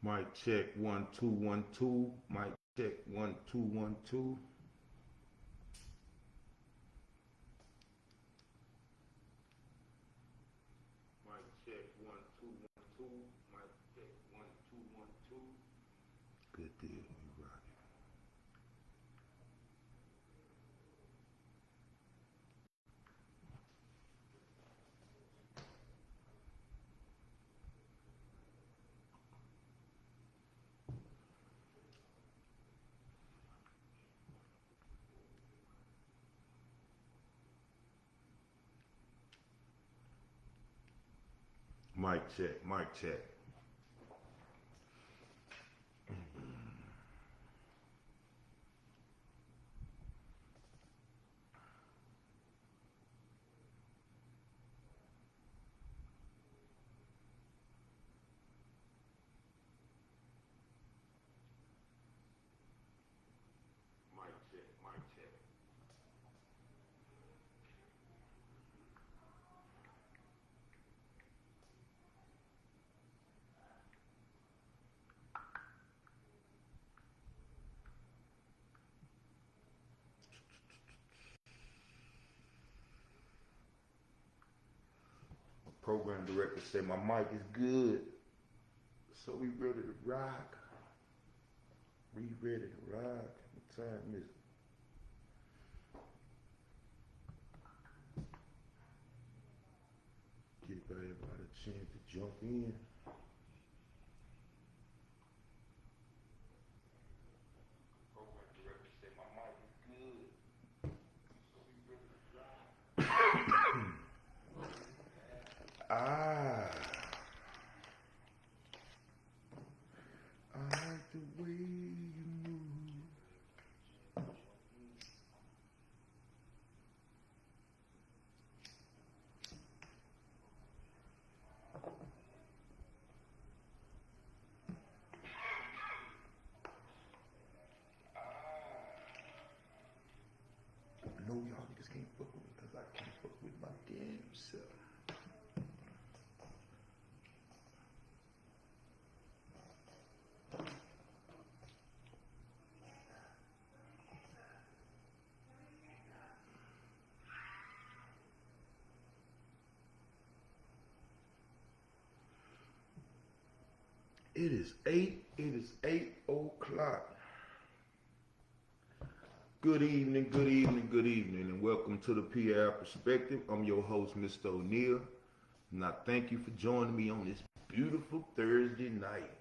Mic check 1 2 1 2. Mic check 1 2 1 2. Mic check 1 2 1 2. Mic check 1 2 1 2. Good deal, you rock it. Mic check, mic check. Mic check, mic check. Program director said my mic is good, so we ready to rock. We ready to rock. What time is it? Give everybody a chance to jump in. Program director said my mic is good, so we ready to rock. I like the way you move. No, y'all niggas can't fuck with me because I can't fuck with my damn self. It is 8 o'clock. Good evening, good evening, good evening, and welcome to the P-Ave Perspective. I'm your host, Mr. O'Neal, and I thank you for joining me on this beautiful Thursday night.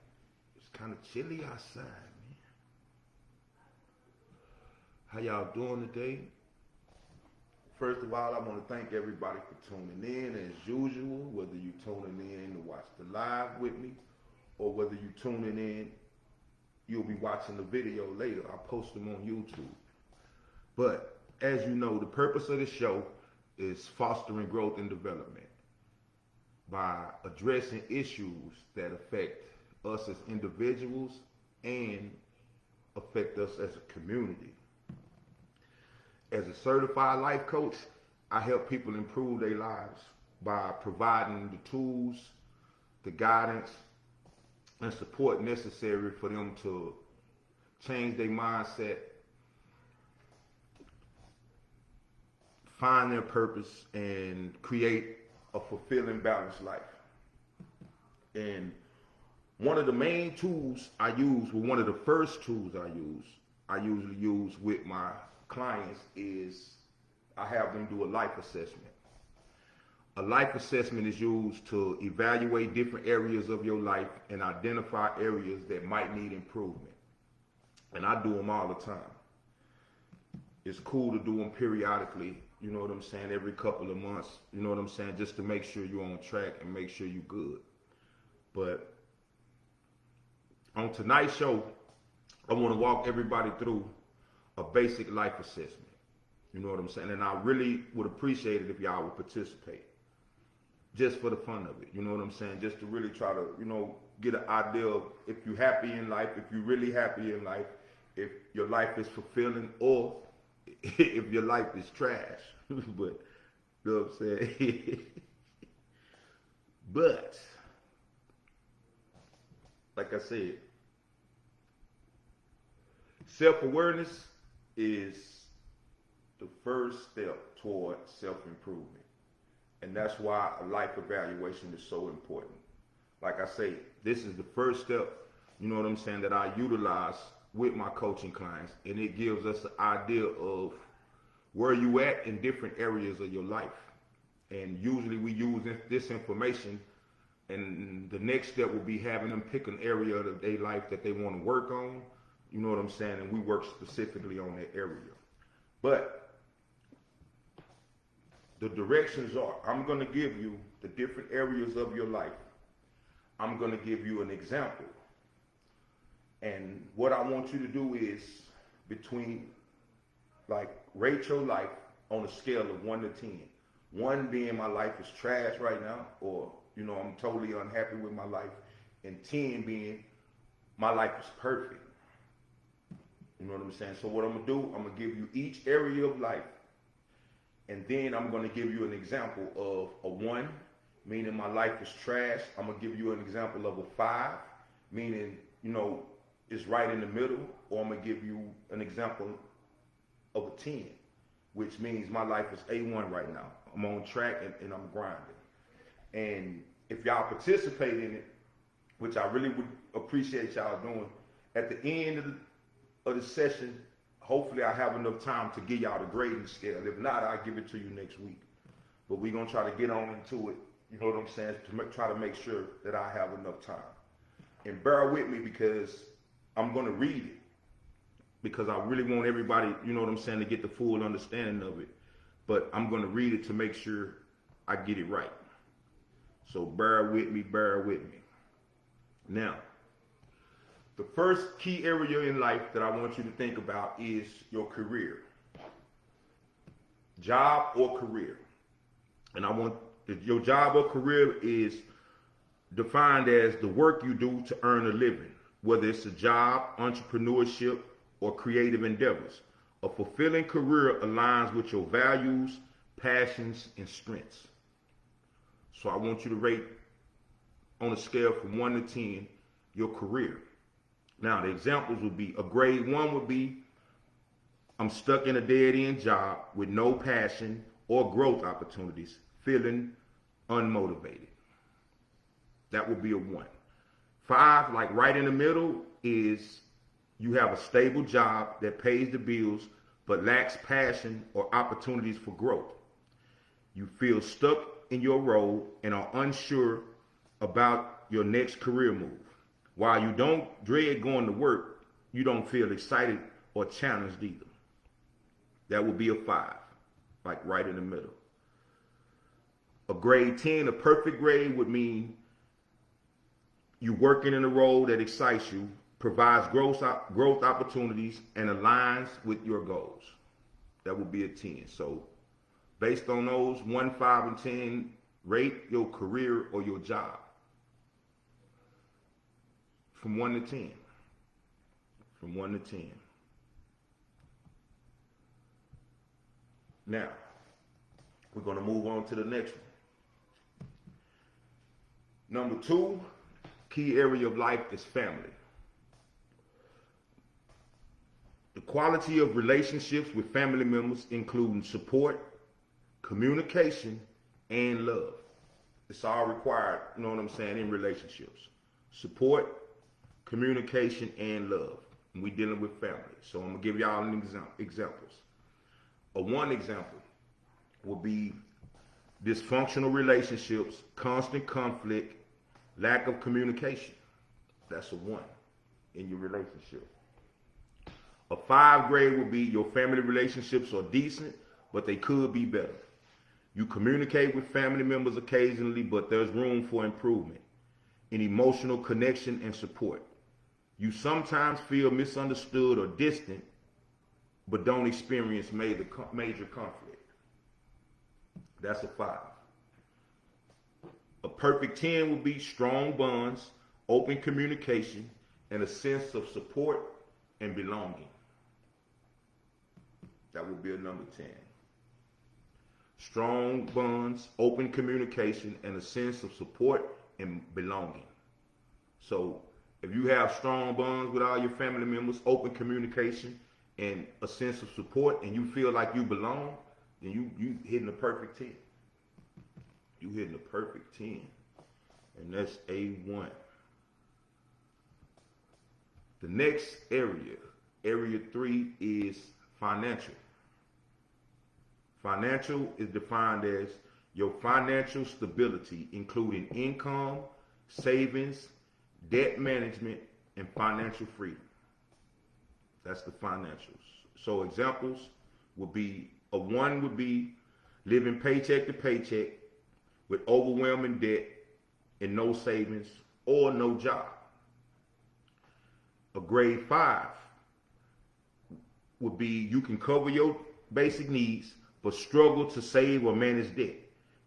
It's kind of chilly outside, man. How y'all doing today? First of all, I want to thank everybody for tuning in as usual, whether you're tuning in to watch the live with me, or whether you're tuning in, you'll be watching the video later. I post them on YouTube. But as you know, the purpose of the show is fostering growth and development by addressing issues that affect us as individuals and affect us as a community. As a certified life coach, I help people improve their lives by providing the tools, the guidance, and support necessary for them to change their mindset, find their purpose, and create a fulfilling, balanced life. And one of the main tools I use, well, one of the first tools I usually use with my clients is I have them do a life assessment. A life assessment is used to evaluate different areas of your life and identify areas that might need improvement. And I do them all the time. It's cool to do them periodically, you know what I'm saying, every couple of months, you know what I'm saying, just to make sure you're on track and make sure you're good. But on tonight's show, I want to walk everybody through a basic life assessment. You know what I'm saying? And I really would appreciate it if y'all would participate. Just for the fun of it, you know what I'm saying? Just to really try to, get an idea of if you're happy in life, if you're really happy in life, if your life is fulfilling, or if your life is trash. But, you know what I'm saying? But, like I said, self-awareness is the first step toward self-improvement. And that's why a life evaluation is so important. Like I say, this is the first step, you know what I'm saying, that I utilize with my coaching clients. And it gives us an idea of where you at in different areas of your life. And usually we use this information, and the next step will be having them pick an area of their life that they want to work on. You know what I'm saying? And we work specifically on that area. But the directions are, I'm going to give you the different areas of your life. I'm going to give you an example. And what I want you to do is rate your life on a scale of 1 to 10. 1 being my life is trash right now, or, I'm totally unhappy with my life. And 10 being my life is perfect. You know what I'm saying? So what I'm going to do, I'm going to give you each area of life. And then I'm going to give you an example of a 1, meaning my life is trash. I'm going to give you an example of a 5, meaning, it's right in the middle. Or I'm going to give you an example of a 10, which means my life is A1 right now. I'm on track and I'm grinding. And if y'all participate in it, which I really would appreciate y'all doing, at the end of the session, hopefully I have enough time to give y'all the grading scale. If not, I'll give it to you next week. But we're going to try to get on into it, you know what I'm saying, to try to make sure that I have enough time. And bear with me because I'm going to read it, because I really want everybody, you know what I'm saying, to get the full understanding of it. But I'm going to read it to make sure I get it right. So bear with me. Now, the first key area in life that I want you to think about is your career. Job or career. And your job or career is defined as the work you do to earn a living, whether it's a job, entrepreneurship, or creative endeavors. A fulfilling career aligns with your values, passions, and strengths. So I want you to rate on a scale from 1 to 10 your career. Now, the examples would be, a grade 1 would be, I'm stuck in a dead-end job with no passion or growth opportunities, feeling unmotivated. That would be a 1. 5, like right in the middle, is you have a stable job that pays the bills but lacks passion or opportunities for growth. You feel stuck in your role and are unsure about your next career move. While you don't dread going to work, you don't feel excited or challenged either. That would be a 5, like right in the middle. A grade 10, a perfect grade, would mean you working in a role that excites you, provides growth opportunities, and aligns with your goals. That would be a 10. So based on those 1, 5, and 10, rate your career or your job from 1 to 10. From 1 to 10. Now, we're going to move on to the next one. Number 2, key area of life is family. The quality of relationships with family members including support, communication, and love. It's all required, you know what I'm saying, in relationships. Support, communication, and love. And we dealing with family. So I'm going to give y'all examples. A 1 example would be dysfunctional relationships, constant conflict, lack of communication. That's a 1 in your relationship. A 5 grade would be your family relationships are decent, but they could be better. You communicate with family members occasionally, but there's room for improvement in emotional connection and support. You sometimes feel misunderstood or distant, but don't experience major conflict. That's a 5. A perfect 10 would be strong bonds, open communication, and a sense of support and belonging. That would be a number 10. Strong bonds, open communication, and a sense of support and belonging. So If you have strong bonds with all your family members, open communication, and a sense of support, and you feel like you belong, then you hitting the perfect 10. You hitting the perfect 10. And that's A1. The next area 3, is financial. Financial is defined as your financial stability, including income, savings, debt management, and financial freedom. That's the financials. So examples would be, a 1 would be living paycheck to paycheck with overwhelming debt and no savings or no job. A grade 5 would be you can cover your basic needs but struggle to save or manage debt.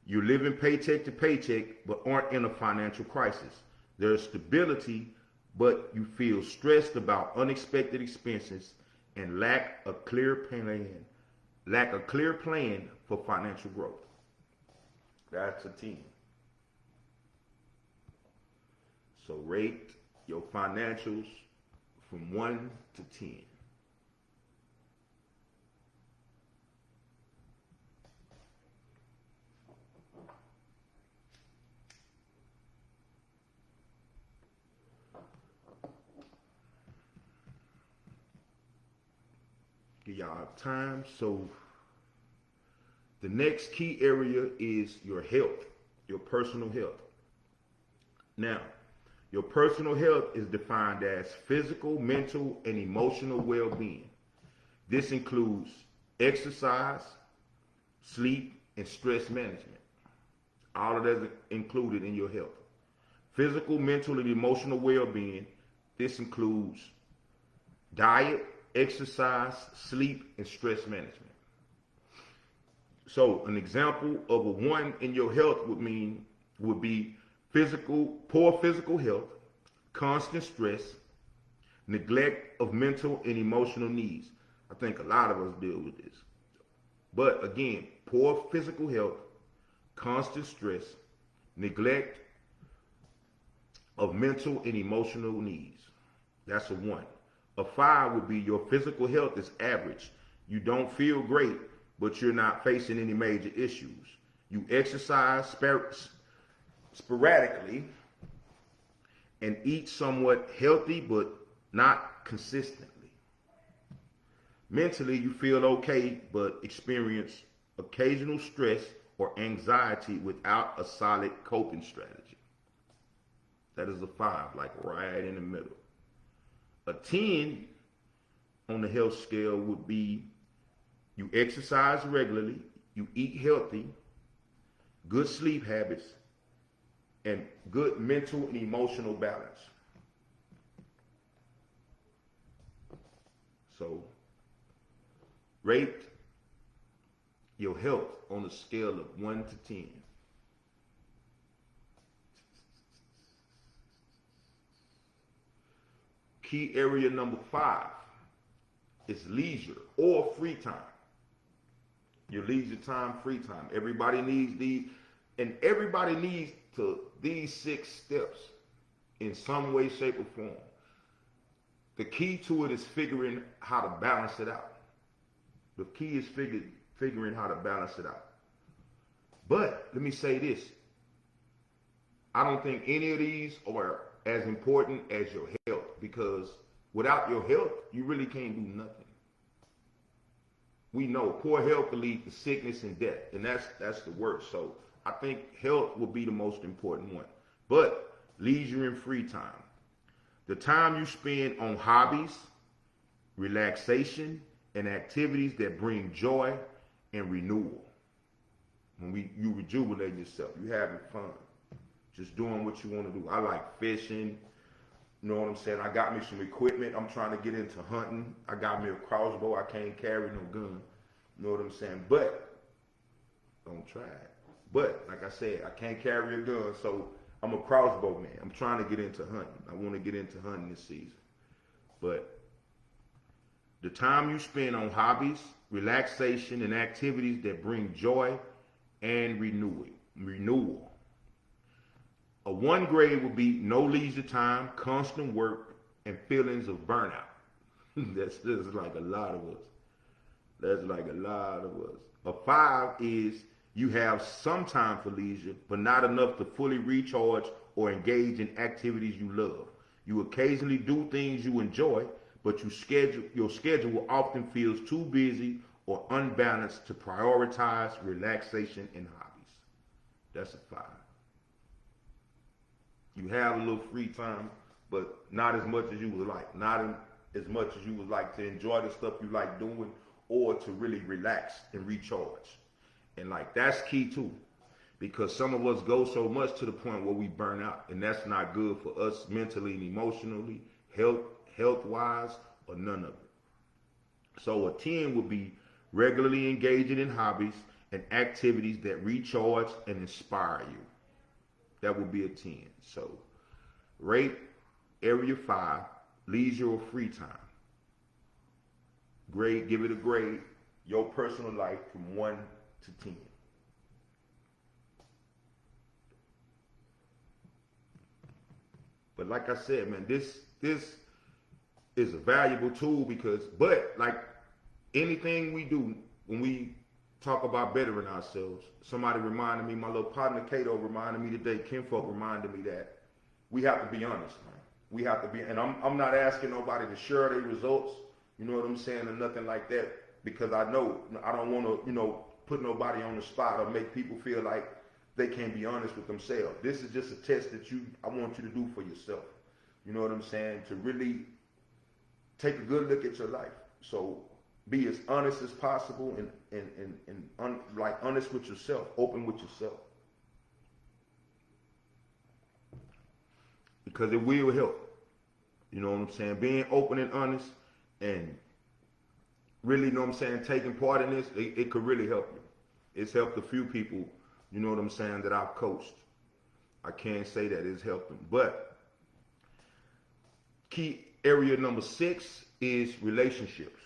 You're living paycheck to paycheck but aren't in a financial crisis. There's stability, but you feel stressed about unexpected expenses and lack a clear plan for financial growth. That's a 10. So rate your financials from 1 to 10. Give y'all time. So the next key area is your health, your personal health. Now, your personal health is defined as physical, mental, and emotional well-being. This includes exercise, sleep, and stress management. All of that is included in your health. Physical, mental, and emotional well-being. This includes diet, exercise, sleep, and stress management. So an example of a 1 in your health would be poor physical health, constant stress, neglect of mental and emotional needs. I think a lot of us deal with this. But again, poor physical health, constant stress, neglect of mental and emotional needs. That's a 1. A 5 would be your physical health is average. You don't feel great, but you're not facing any major issues. You exercise sporadically and eat somewhat healthy, but not consistently. Mentally, you feel okay, but experience occasional stress or anxiety without a solid coping strategy. That is a 5, like right in the middle. A 10 on the health scale would be you exercise regularly, you eat healthy, good sleep habits, and good mental and emotional balance. So, rate your health on a scale of 1 to 10. Key area number 5 is leisure or free time. Your leisure time, free time. Everybody needs these, and everybody needs these 6 steps in some way, shape, or form. The key to it is figuring how to balance it out. The key is figuring how to balance it out. But let me say this. I don't think any of these are as important as your health, because without your health, you really can't do nothing. We know poor health will lead to sickness and death, and that's the worst. So I think health will be the most important one. But leisure and free time. The time you spend on hobbies, relaxation, and activities that bring joy and renewal. When you rejuvenate yourself, you having fun, just doing what you want to do. I like fishing. You know what I'm saying? I got me some equipment. I'm trying to get into hunting. I got me a crossbow. I can't carry no gun. You know what I'm saying? But don't try it. But like I said, I can't carry a gun, so I'm a crossbow man. I'm trying to get into hunting. I want to get into hunting this season. But the time you spend on hobbies, relaxation, and activities that bring joy and renewal. A 1 grade would be no leisure time, constant work, and feelings of burnout. That's just like a lot of us. That's like a lot of us. A 5 is you have some time for leisure, but not enough to fully recharge or engage in activities you love. You occasionally do things you enjoy, but your schedule often feels too busy or unbalanced to prioritize relaxation and hobbies. That's a 5. You have a little free time, but not as much as you would like. Not as much as you would like to enjoy the stuff you like doing or to really relax and recharge. And like that's key too. Because some of us go so much to the point where we burn out, and that's not good for us mentally and emotionally, health wise, or none of it. So a 10 would be regularly engaging in hobbies and activities that recharge and inspire you. That would be a 10. So rate area 5, leisure or free time. Grade, give it a grade, your personal life from 1 to 10. But like I said, man, this is a valuable tool but like anything we do, when we talk about bettering ourselves, somebody reminded me, my little partner Cato reminded me today, Kinfolk reminded me that we have to be honest, man. We have to be, and I'm not asking nobody to share their results, you know what I'm saying, or nothing like that, because I know I don't want to, put nobody on the spot or make people feel like they can't be honest with themselves. This is just a test that I want you to do for yourself. You know what I'm saying? To really take a good look at your life. So be as honest as possible and like honest with yourself, open with yourself. Because it will help. You know what I'm saying? Being open and honest and really, you know what I'm saying, taking part in this, it could really help you. It's helped a few people, you know what I'm saying, that I've coached. I can't say that it's helped them. But key area number 6 is relationships.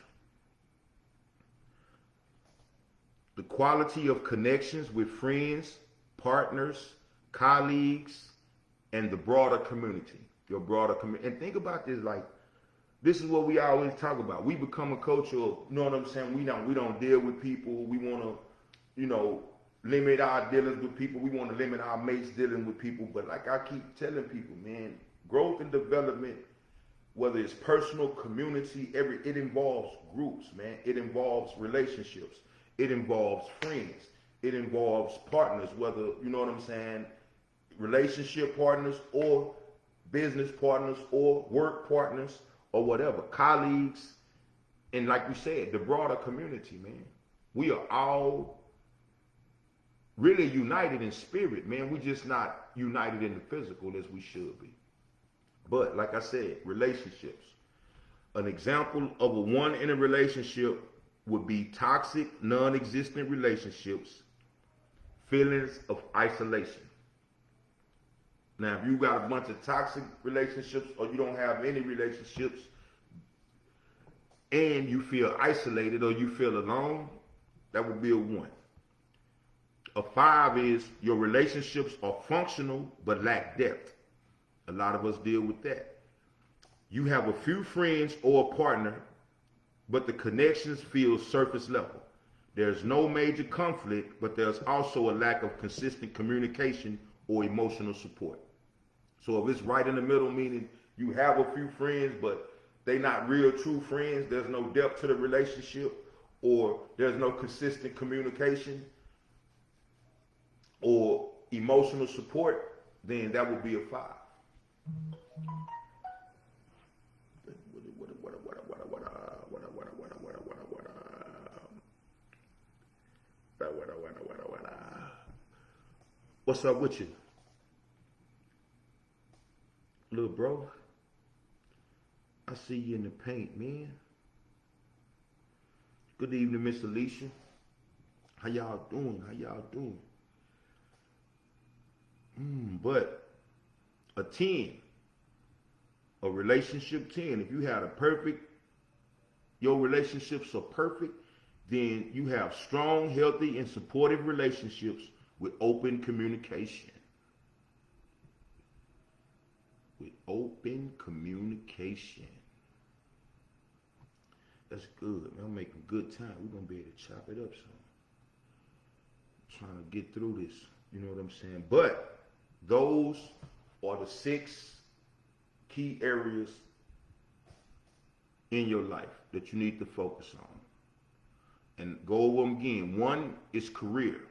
The quality of connections with friends, partners, colleagues, and the broader community. Your broader community. And think about this, like, this is what we always talk about. We become a culture of, you know what I'm saying, we don't deal with people. We want to, limit our dealings with people. We want to limit our mates dealing with people. But like I keep telling people, man, growth and development, whether it's personal, community, it involves groups, man. It involves relationships. It involves friends. It involves partners, whether, you know what I'm saying, relationship partners or business partners or work partners or whatever, colleagues. And like we said, the broader community, man. We are all really united in spirit, man. We're just not united in the physical as we should be. But like I said, relationships. An example of a 1 in a relationship would be toxic, non-existent relationships, feelings of isolation. Now, if you got a bunch of toxic relationships or you don't have any relationships and you feel isolated or you feel alone, that would be a 1. A 5 is your relationships are functional but lack depth. A lot of us deal with that. You have a few friends or a partner, but the connections feel surface level. There's no major conflict, but there's also a lack of consistent communication or emotional support. So if it's right in the middle, meaning you have a few friends, but they're not real true friends, there's no depth to the relationship, or there's no consistent communication or emotional support, then that would be a 5. What's up with you, little bro? I see you in the paint, man. Good evening, Miss Alicia. How y'all doing? But a 10, a relationship 10, if you had your relationships are perfect, then you have strong, healthy, and supportive relationships with open communication. with open communication. That's good, man. I'm making good time. We're gonna be able to chop it up some. Trying to get through this. You know what I'm saying? But those are the 6 key areas in your life that you need to focus on. And go over them again. 1 is career.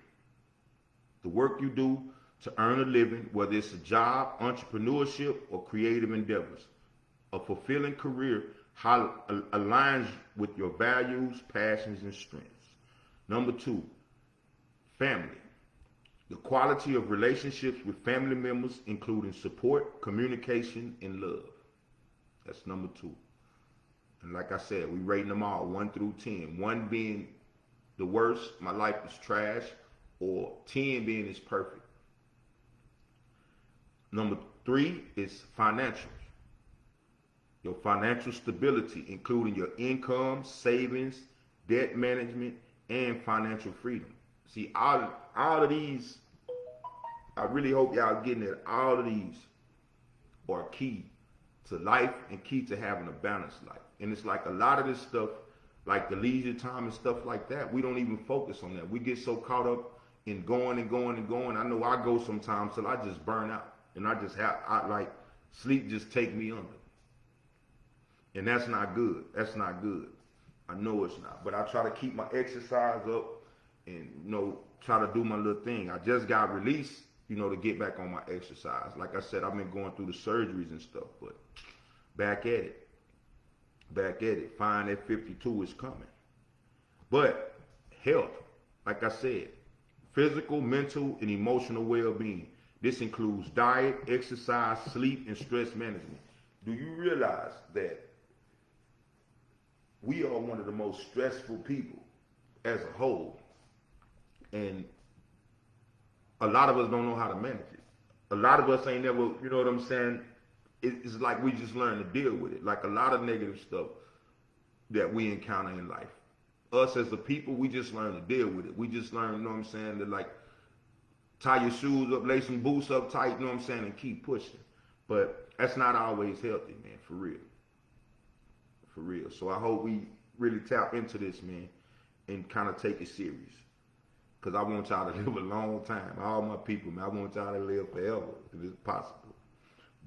The work you do to earn a living, whether it's a job, entrepreneurship, or creative endeavors. A fulfilling career aligns with your values, passions, and strengths. Number 2, family. The quality of relationships with family members, including support, communication, and love. That's number 2. And like I said, we rating them all 1 through 10. 1 being the worst, my life is trash, or 10 being it's perfect. Number 3 is financial. Your financial stability, including your income, savings, debt management, and financial freedom. See, all of these, I really hope y'all getting it. All of these are key to life and key to having a balanced life. And it's like a lot of this stuff, like the leisure time and stuff like that, we don't even focus on that. We get so caught up in going and going and going. I know I go sometimes till I just burn out. And I like sleep just take me under. And that's not good. That's not good. I know it's not. But I try to keep my exercise up and, try to do my little thing. I just got released, to get back on my exercise. Like I said, I've been going through the surgeries and stuff, but back at it. Back at it. Fine at 52 is coming. But health, like I said, physical, mental, and emotional well-being. This includes diet, exercise, sleep, and stress management. Do you realize that we are one of the most stressful people as a whole? And a lot of us don't know how to manage it. A lot of us ain't never, you know what I'm saying? It's like we just learn to deal with it. Like a lot of negative stuff that we encounter in life. Us as a people, we just learn to deal with it. We just learn, you know what I'm saying, to like tie your shoes up, lay some boots up tight, you know what I'm saying, and keep pushing. But that's not always healthy, man, for real. For real. So I hope we really tap into this, man, and kind of take it serious. Because I want y'all to live a long time. All my people, man, I want y'all to live forever if it's possible.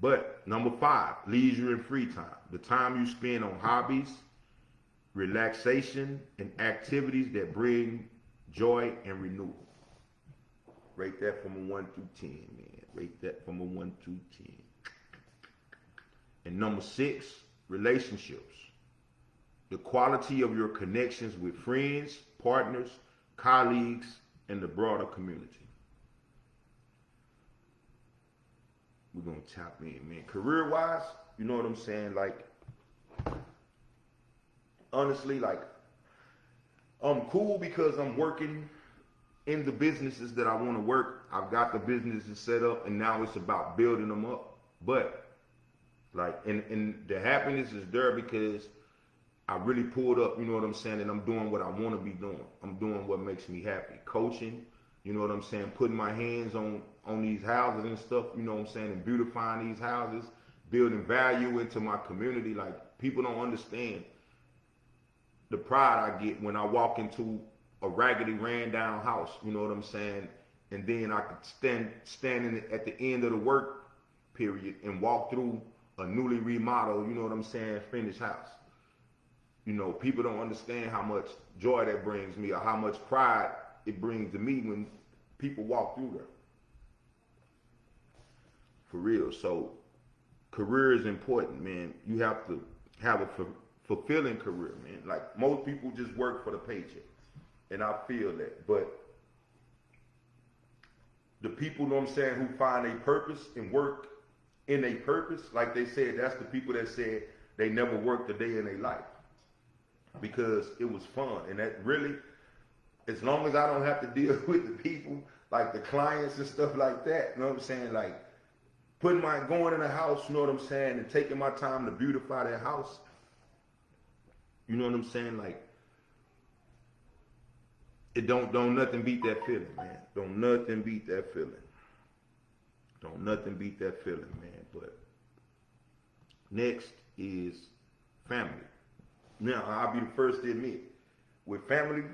But number 5, leisure and free time. The time you spend on hobbies, relaxation, and activities that bring joy and renewal. Rate that from a 1 through 10, man. Rate that from a 1 through 10. And number 6, relationships. The quality of your connections with friends, partners, colleagues, and the broader community. We're going to tap in, man. Career-wise, you know what I'm saying? Like, honestly, like, I'm cool because I'm working in the businesses that I want to work. I've got the businesses set up, and now it's about building them up. But, like, and the happiness is there because I really pulled up, you know what I'm saying, and I'm doing what I want to be doing. I'm doing what makes me happy. Coaching, you know what I'm saying, putting my hands on these houses and stuff, you know what I'm saying, and beautifying these houses, building value into my community. Like, people don't understand the pride I get when I walk into a raggedy, ran down house, you know what I'm saying, and then I could stand at the end of the work period and walk through a newly remodeled, you know what I'm saying, finished house. You know, people don't understand how much joy that brings me or how much pride it brings to me when people walk through there. For real. So career is important, man. You have to have a fulfilling career, man. Like, most people just work for the paycheck. And I feel that. But the people, you know what I'm saying, who find a purpose and work in a purpose, like they said, that's the people that said they never worked a day in their life. Because it was fun. And that really, as long as I don't have to deal with the people, like the clients and stuff like that, you know what I'm saying? Like, going in the house, you know what I'm saying, and taking my time to beautify that house. You know what I'm saying? Like, it don't nothing beat that feeling, man. Don't nothing beat that feeling. Don't nothing beat that feeling, man. But Next is family. Now, I'll be the first to admit, with family,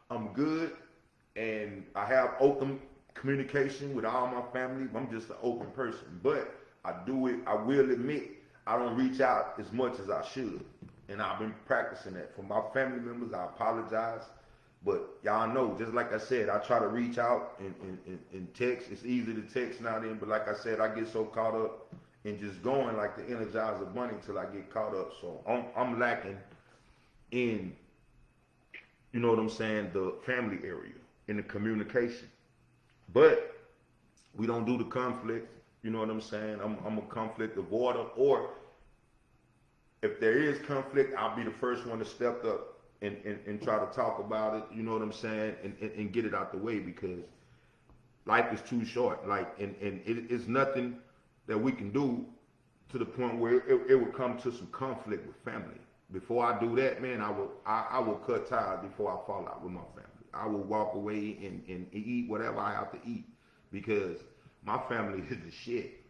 I'm good and I have open communication with all my family. I'm just an open person. But I will admit, I don't reach out as much as I should. And I've been practicing that. For my family members, I apologize. But y'all know, just like I said, I try to reach out and text. It's easy to text now then, but like I said, I get so caught up in just going like the Energizer Bunny till I get caught up. So I'm lacking in, you know what I'm saying, the family area, in the communication. But we don't do the conflict, you know what I'm saying? I'm a conflict avoider, or if there is conflict, I'll be the first one to step up and try to talk about it, you know what I'm saying, and get it out the way, because life is too short. Like, and it is nothing that we can do to the point where it will come to some conflict with family. Before I do that, man, I will cut ties before I fall out with my family. I will walk away and eat whatever I have to eat, because my family is the shit.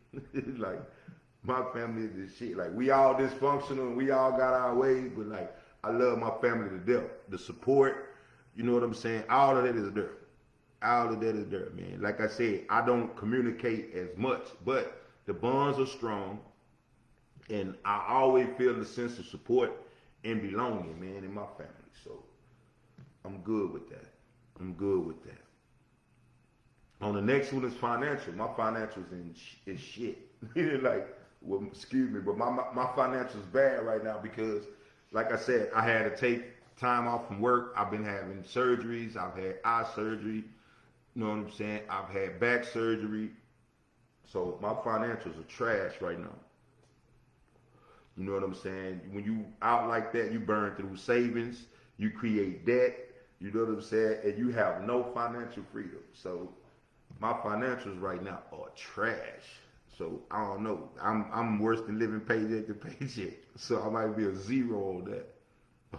Like, my family is the shit. Like, we all dysfunctional and we all got our ways, but like, I love my family to death. The support, you know what I'm saying? All of that is there. All of that is there, man. Like I said, I don't communicate as much, but the bonds are strong, and I always feel the sense of support and belonging, man, in my family. So I'm good with that. I'm good with that. On the next one is financial. My financials is shit. Like, well, excuse me, but my financials bad right now because, like I said, I had to take time off from work. I've been having surgeries. I've had eye surgery. You know what I'm saying? I've had back surgery. So my financials are trash right now. You know what I'm saying? When you out like that, you burn through savings, you create debt, you know what I'm saying? And you have no financial freedom. So my financials right now are trash. So I don't know. I'm worse than living paycheck to paycheck. So I might be a zero on that.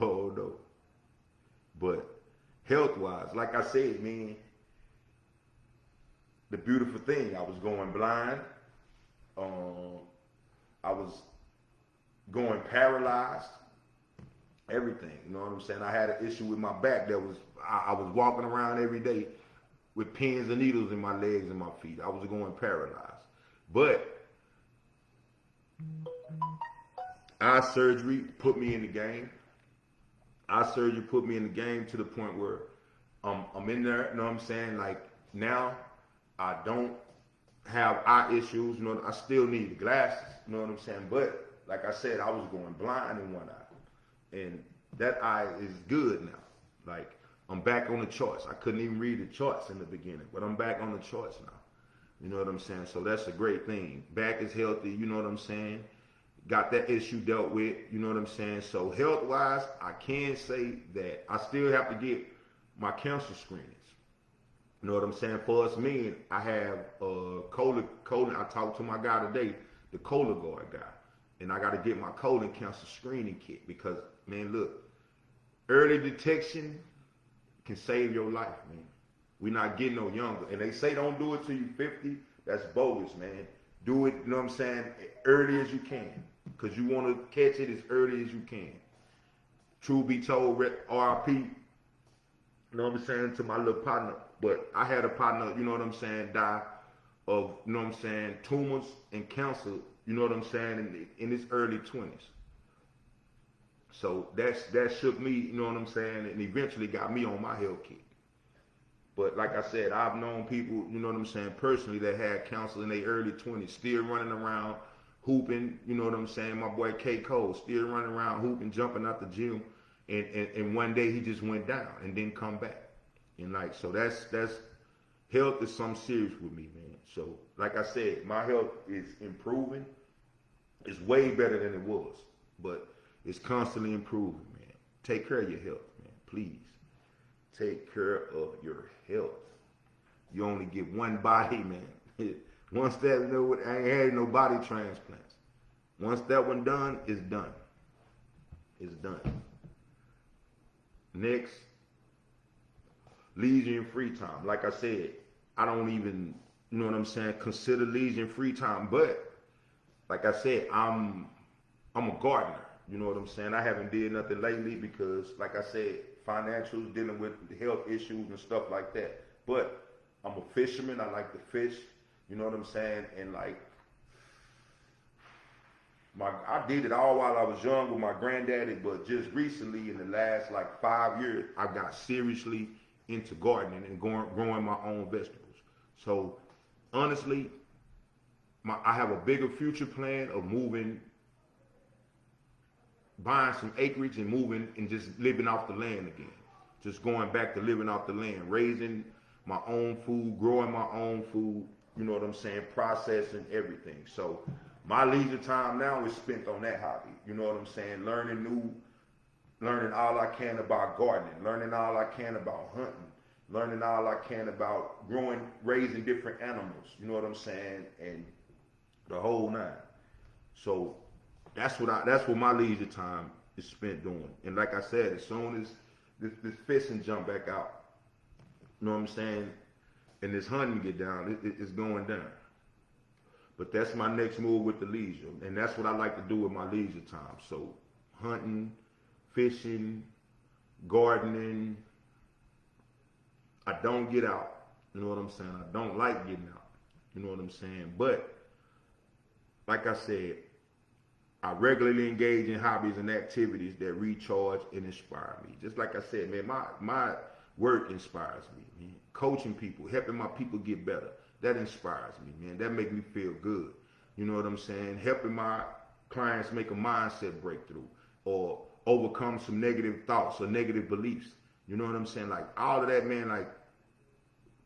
Oh no. But health wise, like I said, man, the beautiful thing, I was going blind. I was going paralyzed. Everything, you know what I'm saying? I had an issue with my back that was, I was walking around every day with pins and needles in my legs and my feet. I was going paralyzed. But eye surgery put me in the game. Eye surgery put me in the game to the point where I'm in there, you know what I'm saying? Like, now I don't have eye issues, you know, I still need glasses, you know what I'm saying? But like I said, I was going blind in one eye, and that eye is good now. Like, I'm back on the charts. I couldn't even read the charts in the beginning, but I'm back on the charts now. You know what I'm saying? So that's a great thing. Back is healthy, you know what I'm saying? Got that issue dealt with, you know what I'm saying? So health-wise, I can say that I still have to get my cancer screenings. You know what I'm saying? For us men, I have colon. I talked to my guy today, the Cologuard guy, and I got to get my colon cancer screening kit because, man, look, early detection can save your life, man. We're not getting no younger, and they say don't do it till you're 50. That's bogus, man. Do it, you know what I'm saying, early as you can, because you want to catch it as early as you can. True be told, RIP, you know what I'm saying, to my little partner. But I had a partner, you know what I'm saying, die of, you know what I'm saying, tumors and cancer, you know what I'm saying, in his early 20s. So that shook me, you know what I'm saying, and eventually got me on my health kick. But like I said, I've known people, you know what I'm saying, personally that had cancer in their early 20s, still running around, hooping, you know what I'm saying. My boy K. Cole, still running around, hooping, jumping out the gym. And one day he just went down and didn't come back. And like, so that's health is something serious with me, man. So like I said, my health is improving. It's way better than it was, but it's constantly improving, man. Take care of your health, man. Please. Take care of your health. You only get one body, man. Once that, you know, I ain't had no body transplants. Once that one done, it's done. It's done. Next, leisure and free time. Like I said, I don't even, you know what I'm saying, consider leisure and free time, but like I said, I'm a gardener. You know what I'm saying? I haven't did nothing lately because, like I said, financials, dealing with health issues and stuff like that. But I'm a fisherman. I like to fish. You know what I'm saying? And like I did it all while I was young with my granddaddy, but just recently in the last like 5 years, I got seriously into gardening and growing my own vegetables. So honestly, I have a bigger future plan of moving, buying some acreage and moving and just living off the land again. Just going back to living off the land, raising my own food, growing my own food, you know what I'm saying, processing everything. So my leisure time now is spent on that hobby. You know what I'm saying? Learning all I can about gardening, learning all I can about hunting, learning all I can about raising different animals, you know what I'm saying? And the whole nine. So that's what my leisure time is spent doing. And like I said, as soon as this fishing jump back out, you know what I'm saying, and this hunting get down, it's going down. But that's my next move with the leisure, and that's what I like to do with my leisure time. So hunting, fishing, gardening. I don't get out. You know what I'm saying? I don't like getting out. You know what I'm saying? But like I said, I regularly engage in hobbies and activities that recharge and inspire me. Just like I said, man, my work inspires me, man. Coaching people, helping my people get better, that inspires me, man. That makes me feel good. You know what I'm saying? Helping my clients make a mindset breakthrough or overcome some negative thoughts or negative beliefs. You know what I'm saying? Like all of that, man, like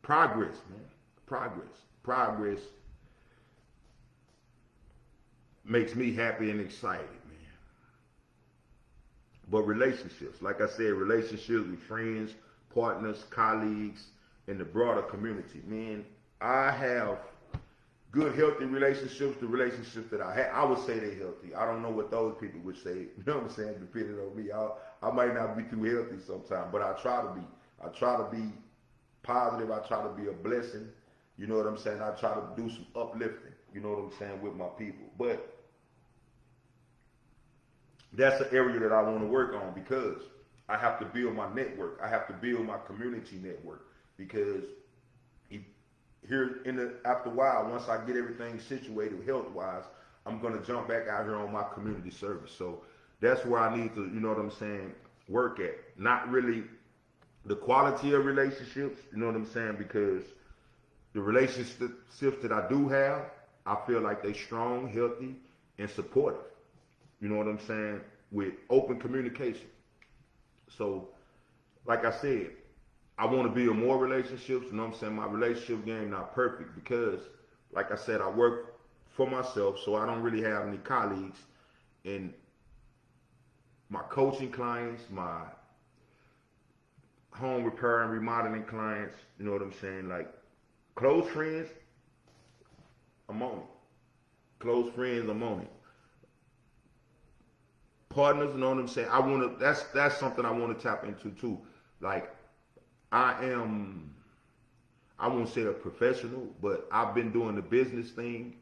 progress, man. Progress makes me happy and excited, man. But relationships, like I said, relationships with friends, partners, colleagues, and the broader community, man. I have good, healthy relationships. The relationships that I have, I would say they're healthy. I don't know what those people would say. You know what I'm saying? Depending on me, I might not be too healthy sometimes, but I try to be. I try to be positive. I try to be a blessing. You know what I'm saying? I try to do some uplifting. You know what I'm saying, with my people. But that's an area that I want to work on because I have to build my network. I have to build my community network because after a while, once I get everything situated health wise, I'm gonna jump back out here on my community service. So that's where I need to, you know what I'm saying, work at. Not really the quality of relationships, you know what I'm saying, because the relationships that I do have, I feel like they strong, healthy, and supportive. You know what I'm saying? With open communication. So, like I said, I want to build more relationships. You know what I'm saying? My relationship game not perfect because, like I said, I work for myself, so I don't really have any colleagues. And my coaching clients, my home repair and remodeling clients, you know what I'm saying? Like close friends, I'm on it. Close friends, I'm on it. Partners, you know what I'm saying? That's something I want to tap into too. Like I won't say a professional, but I've been doing the business thing,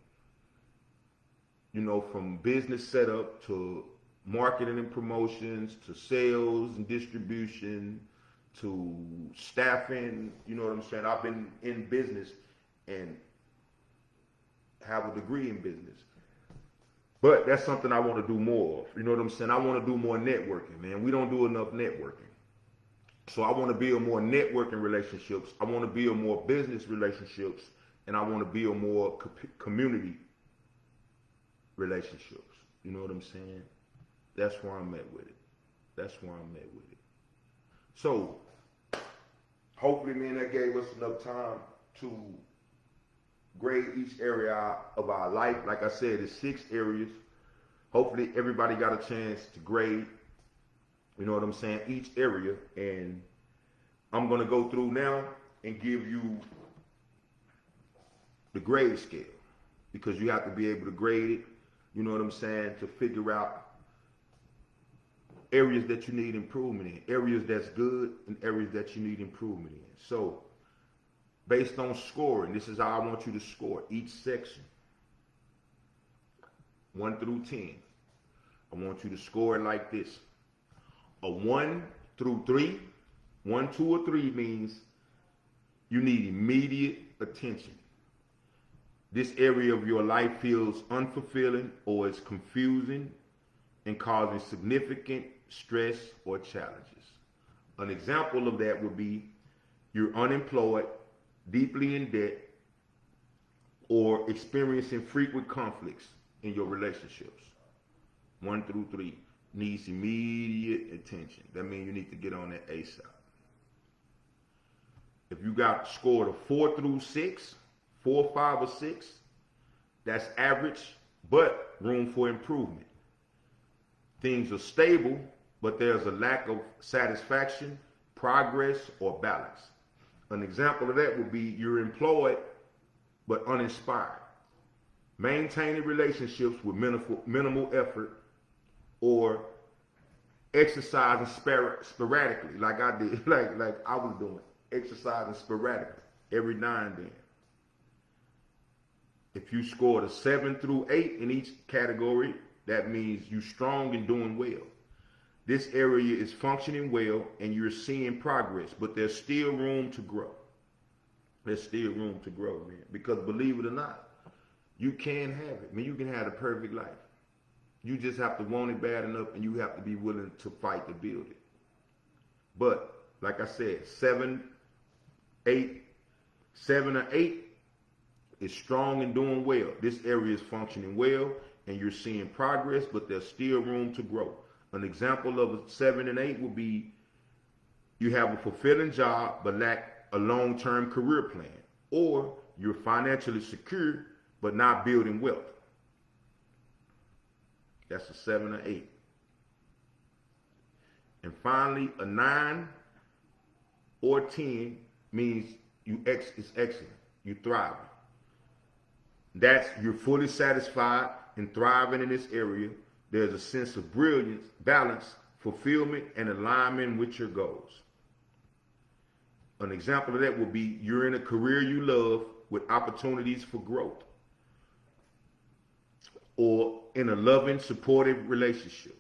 you know, from business setup to marketing and promotions to sales and distribution to staffing, you know what I'm saying? I've been in business and have a degree in business. But that's something I want to do more of. You know what I'm saying? I want to do more networking, man. We don't do enough networking. So I want to build more networking relationships. I want to build more business relationships. And I want to build more community relationships. You know what I'm saying? That's where I'm at with it. That's where I'm at with it. So hopefully, man, that gave us enough time to grade each area of our life. Like I said, it's 6 areas. Hopefully everybody got a chance to grade, you know what I'm saying, each area. And I'm going to go through now and give you the grade scale because you have to be able to grade it, you know what I'm saying, to figure out areas that you need improvement in, areas that's good and areas that you need improvement in. So based on scoring, this is how I want you to score each section. 1 through 10. I want you to score it like this. A 1 through 3, 1, 2, or 3 means you need immediate attention. This area of your life feels unfulfilling or is confusing and causing significant stress or challenges. An example of that would be you're unemployed, deeply in debt, or experiencing frequent conflicts in your relationships. 1 through 3 needs immediate attention. That means you need to get on that ASAP. If you got scored a 4 through 6, 4, 5, or 6, that's average, but room for improvement. Things are stable, but there's a lack of satisfaction, progress, or balance. An example of that would be you're employed, but uninspired. Maintaining relationships with minimal effort, or exercising sporadically, like I did, like I was doing, exercising sporadically every now and then. If you scored a 7 through 8 in each category, that means you're strong and doing well. This area is functioning well and you're seeing progress, but there's still room to grow. There's still room to grow, man. Because believe it or not, you can have it. I mean, you can have the perfect life. You just have to want it bad enough and you have to be willing to fight to build it. But, like I said, 7 or 8 is strong and doing well. This area is functioning well and you're seeing progress, but there's still room to grow. An example of a 7 and 8 would be you have a fulfilling job but lack a long-term career plan, or you're financially secure but not building wealth. That's a 7 or 8. And finally, a 9 or 10 means it's excellent. You're thriving. That's you're fully satisfied and thriving in this area. There's a sense of brilliance, balance, fulfillment, and alignment with your goals. An example of that would be you're in a career you love with opportunities for growth, or in a loving, supportive relationship.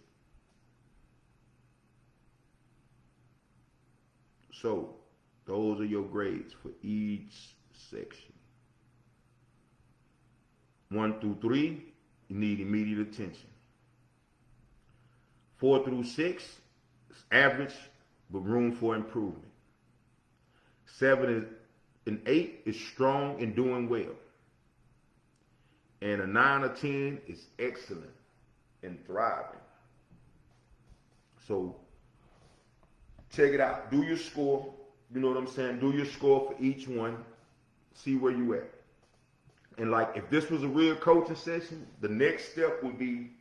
So those are your grades for each section. 1 through 3, you need immediate attention. 4 through 6 is average, but room for improvement. 7 and 8 is strong and doing well. And a 9 or 10 is excellent and thriving. So check it out. Do your score. You know what I'm saying? Do your score for each one. See where you at. And like, if this was a real coaching session, the next step would be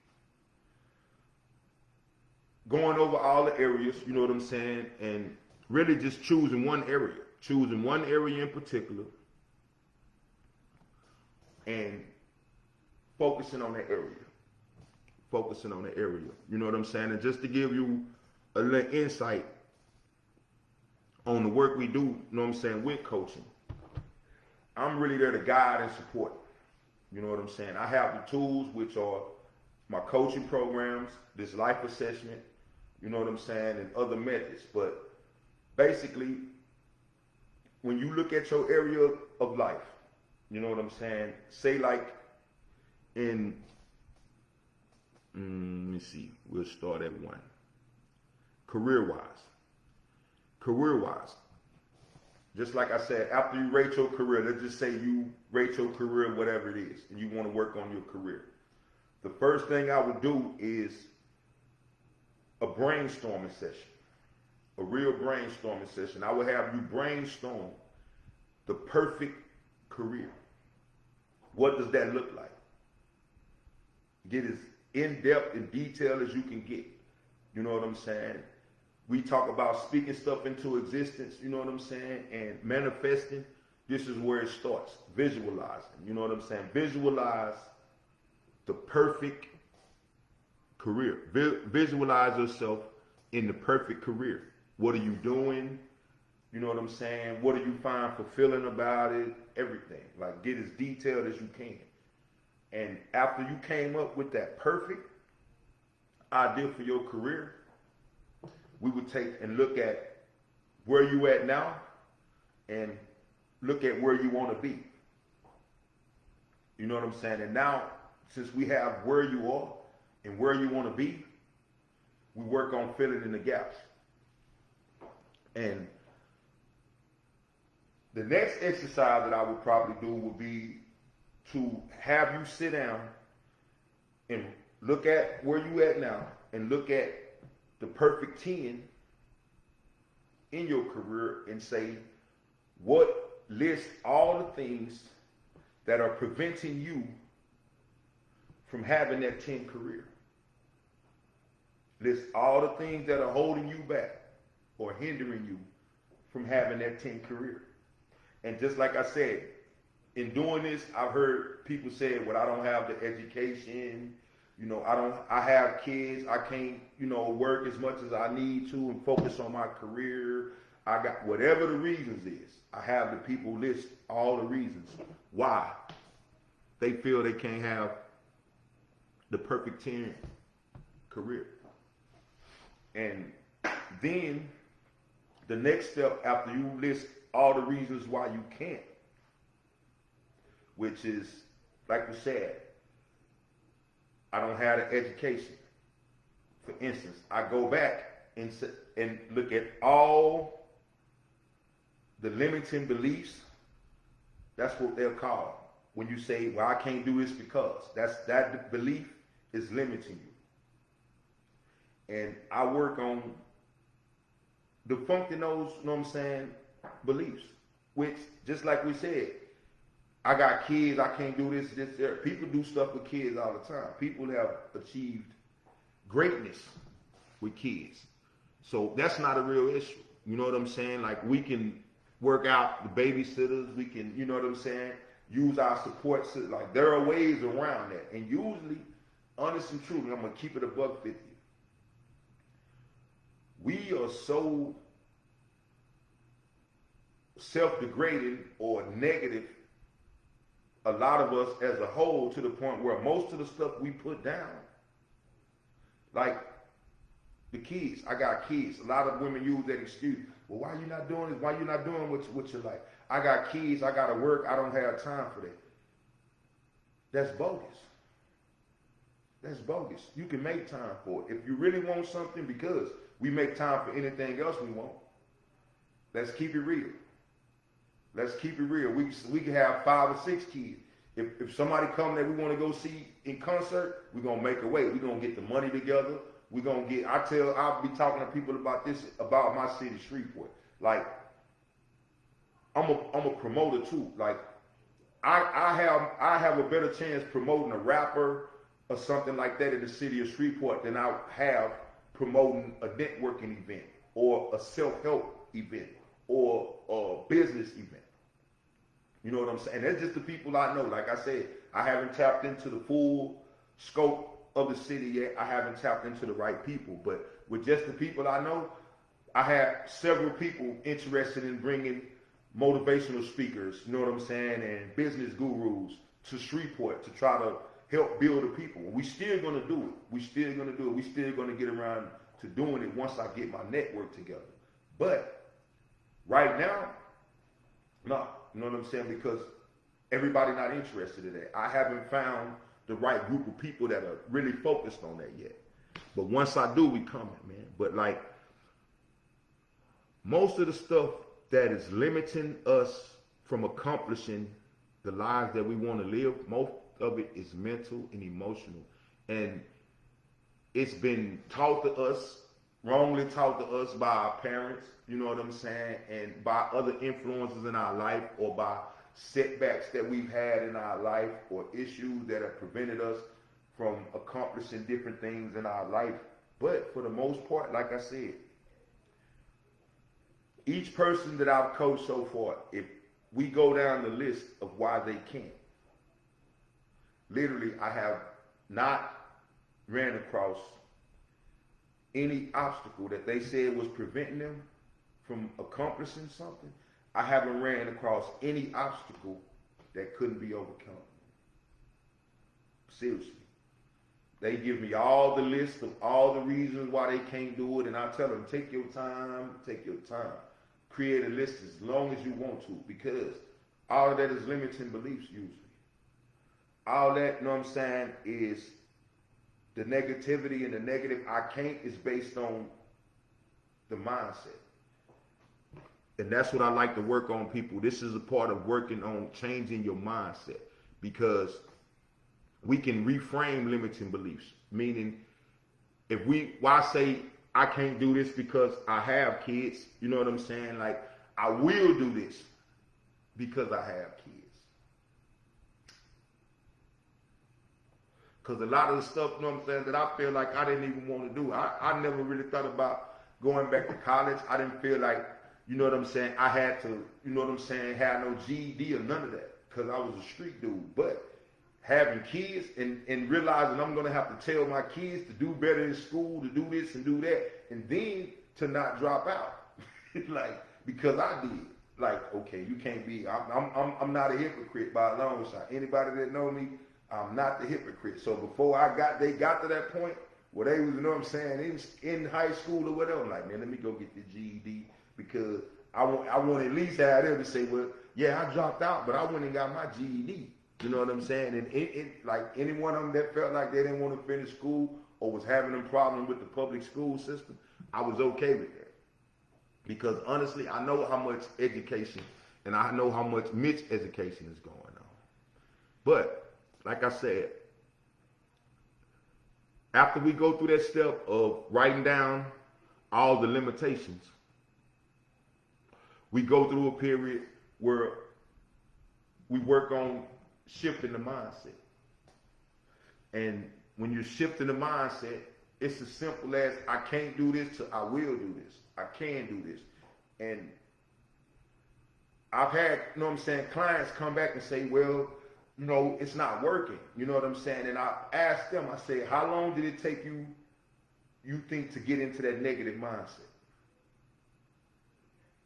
going over all the areas, you know what I'm saying, and really just choosing one area. Choosing one area in particular and focusing on that area. Focusing on the area. You know what I'm saying? And just to give you a little insight on the work we do, you know what I'm saying, with coaching, I'm really there to guide and support. You know what I'm saying? I have the tools, which are my coaching programs, this life assessment, you know what I'm saying, and other methods. But basically, when you look at your area of life, you know what I'm saying, say like in, let me see, we'll start at 1. Career-wise. Just like I said, after you rate your career, let's just say you rate your career, whatever it is, and you want to work on your career. The first thing I would do is a brainstorming session, a real brainstorming session. I would have you brainstorm the perfect career. What does that look like? Get as in-depth and detailed as you can get. You know what I'm saying? We talk about speaking stuff into existence, you know what I'm saying, and manifesting. This is where it starts. Visualizing, you know what I'm saying? Visualize the perfect career. Visualize yourself in the perfect career. What are you doing? You know what I'm saying? What do you find fulfilling about it? Everything. Like, get as detailed as you can. And after you came up with that perfect idea for your career, we would take and look at where you at now and look at where you want to be. You know what I'm saying? And now, since we have where you are and where you want to be, we work on filling in the gaps. And the next exercise that I would probably do would be to have you sit down and look at where you at now and look at the perfect 10 in your career and say, what list all the things that are preventing you from having that 10 career. List all the things that are holding you back or hindering you from having that 10 career. And just like I said, in doing this, I've heard people say, well, I don't have the education, I have kids, I can't, work as much as I need to and focus on my career. I got whatever the reasons is. I have the people list all the reasons why they feel they can't have the perfect 10 career. And then the next step after you list all the reasons why you can't, which is, like we said, I don't have the education. For instance, I go back and look at all the limiting beliefs. That's what they'll call when you say, well, I can't do this because. That belief is limiting you. And I work on defunct those, beliefs. Which, just like we said, I got kids, I can't do this, there. People do stuff with kids all the time. People have achieved greatness with kids. So that's not a real issue. You know what I'm saying? Like, we can work out the babysitters, we can, use our support system. Like, there are ways around that. And usually, honest and truly, I'm going to keep it $1.50. We are so self-degrading or negative, a lot of us as a whole, to the point where most of the stuff we put down, like the kids, I got kids. A lot of women use that excuse. Well, why you not doing this? Why you not doing what you like? I got kids, I got to work, I don't have time for that. That's bogus. That's bogus. You can make time for it. If you really want something, because we make time for anything else we want. Let's keep it real. Let's keep it real. We can have 5 or 6 kids. If somebody come that we want to go see in concert, we're going to make a way. We're going to get the money together. We're going to get, I'll be talking to people about this, about my city, Shreveport. Like, I'm a promoter too. Like, I have a better chance promoting a rapper or something like that in the city of Shreveport than I have promoting a networking event or a self-help event or a business event. You know what I'm saying? That's just the people I know. Like I said, I haven't tapped into the full scope of the city yet. I haven't tapped into the right people. But with just the people I know, I have several people interested in bringing motivational speakers, you know what I'm saying, and business gurus to Shreveport to try to help build the people. We still going to do it. We still going to get around to doing it once I get my network together. But right now, no. You know what I'm saying? Because everybody not interested in that. I haven't found the right group of people that are really focused on that yet. But once I do, we coming, man. But like, most of the stuff that is limiting us from accomplishing the lives that we want to live, most of it is mental and emotional. And it's been taught to us, wrongly taught to us by our parents, you know what I'm saying, and by other influences in our life, or by setbacks that we've had in our life, or issues that have prevented us from accomplishing different things in our life. But for the most part, like I said, each person that I've coached so far, if we go down the list of why they can't, literally I have not ran across any obstacle that they said was preventing them from accomplishing something. I haven't ran across any obstacle that couldn't be overcome. Seriously. They give me all the list of all the reasons why they can't do it, and I tell them, take your time, take your time. Create a list as long as you want to, because all of that is limiting beliefs usually. All that, you know what I'm saying, is the negativity and the negative I can't is based on the mindset. And that's what I like to work on, people. This is a part of working on changing your mindset, because we can reframe limiting beliefs. Meaning, if why say I can't do this because I have kids, you know what I'm saying? Like, I will do this because I have kids. Because a lot of the stuff, you know what I'm saying, that I feel like I didn't even want to do. I never really thought about going back to college. I didn't feel like, you know what I'm saying, I had to, you know what I'm saying, have no GED or none of that, because I was a street dude. But having kids and realizing I'm going to have to tell my kids to do better in school, to do this and do that, and then to not drop out. Like, because I did. Like, okay, you can't be, I'm not a hypocrite by a long shot. Anybody that know me, I'm not the hypocrite. So before they got to that point where they was, you know what I'm saying, in high school or whatever, I'm like, man, let me go get the GED, because I want at least have them to say, well, yeah, I dropped out, but I went and got my GED. You know what I'm saying? And like any one of them that felt like they didn't want to finish school or was having a problem with the public school system, I was okay with that. Because honestly, I know how much education and I know how much miseducation is going on. But, like I said, after we go through that step of writing down all the limitations, we go through a period where we work on shifting the mindset. And when you're shifting the mindset, it's as simple as I can't do this to I will do this. I can do this. And I've had, you know what I'm saying, clients come back and say, well, you know, it's not working. You know what I'm saying? And I ask them, I say, how long did it take you think, to get into that negative mindset?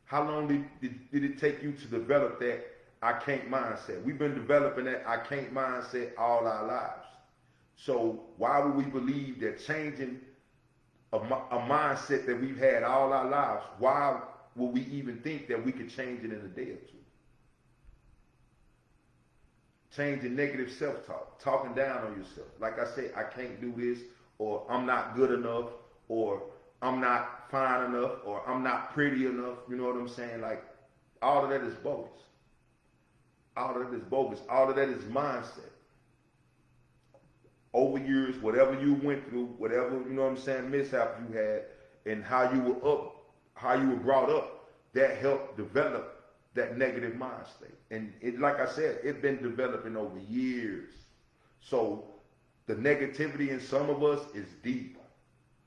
How long did it take you to develop that I can't mindset? We've been developing that I can't mindset all our lives. So why would we believe that changing a mindset that we've had all our lives, why would we even think that we could change it in a day or two? Changing negative self-talk, talking down on yourself. Like I said, I can't do this, or I'm not good enough, or I'm not fine enough, or I'm not pretty enough. You know what I'm saying? Like, all of that is bogus. All of that is bogus. All of that is mindset. Over years, whatever you went through, whatever, you know what I'm saying, mishap you had, and how you were brought up, that helped develop that negative mind state. And it, like I said, it's been developing over years. So the negativity in some of us is deep,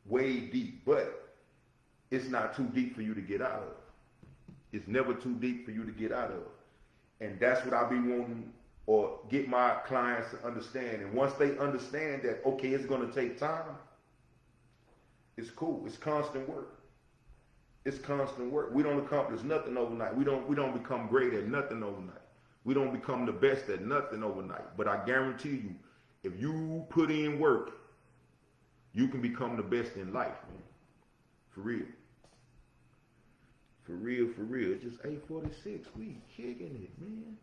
way deep, but it's not too deep for you to get out of. It's never too deep for you to get out of. And that's what I be wanting, or get my clients to understand. And once they understand that, okay, it's going to take time, it's cool. It's constant work. It's constant work. We don't accomplish nothing overnight. We don't become great at nothing overnight. We don't become the best at nothing overnight. But I guarantee you, if you put in work, you can become the best in life, man. For real. For real, for real. It's just 8:46. We kicking it, man.